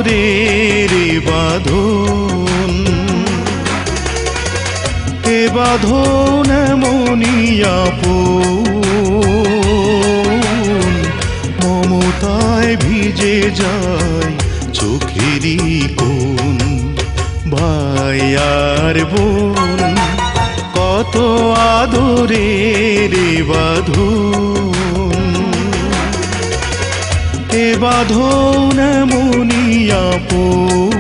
আদরের বাঁধন, এ বাঁধন এমনই আপন, মমতায় ভিজে যায় চোখেরই কোণ। ভাই আর বোন কত আদরের বাঁধন, এ বাঁধন এমনই আপন,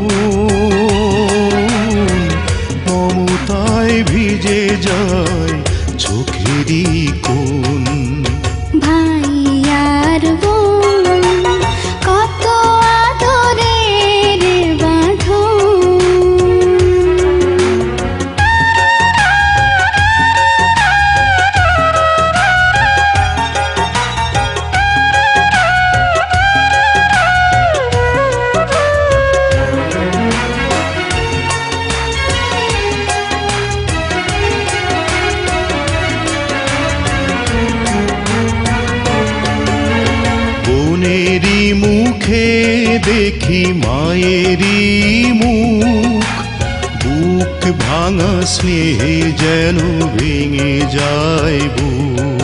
মমতায় ভিজে যায় চোখেরই কোণ। ভাই আর বোন কত আদরের বাঁধন। বোনেরই মুখে দেখি মায়েরই মুখ, বুক ভাঙা স্নেহে যেন ভেঙে যায় বুক।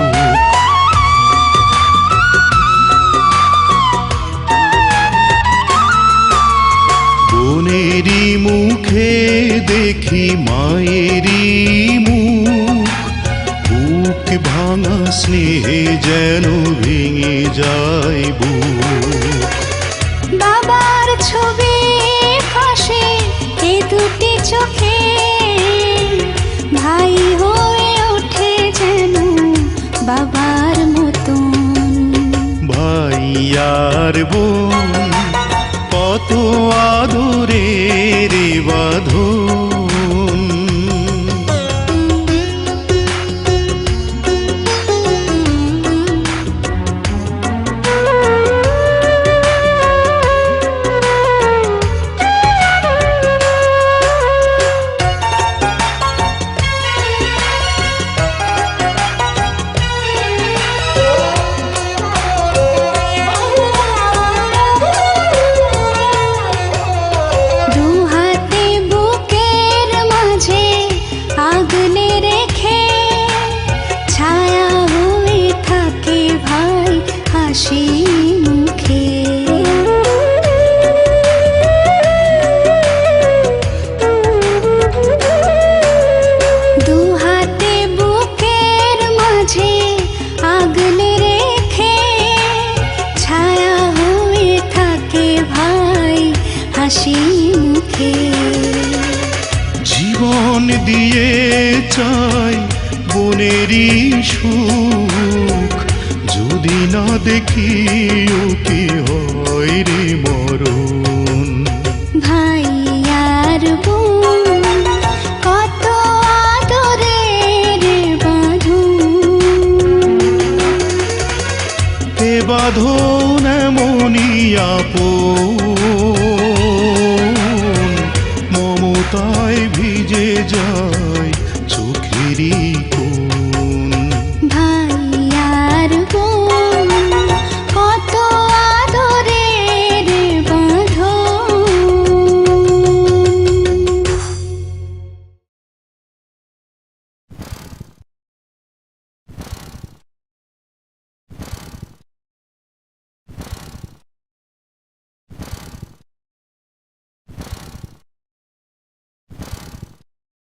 বোনেরই মুখে দেখি মায়েরই মুখ, বুক ভাঙা স্নেহে যেন ভেঙে যায় বুক। বাবার ছবি পাশে এ দুটি চোখে ভাই হয়ে ওঠে যেন বাবার মতন। ভাই আর বোন কত আদরের বাঁধন। জীবন দিয়ে চাই বোনেরই সুখ, যদি না দেখি ও কি হয় রে মরণ। ভাই আর বোন কত আদরের বাঁধন, এ বাঁধন এমনই আপন,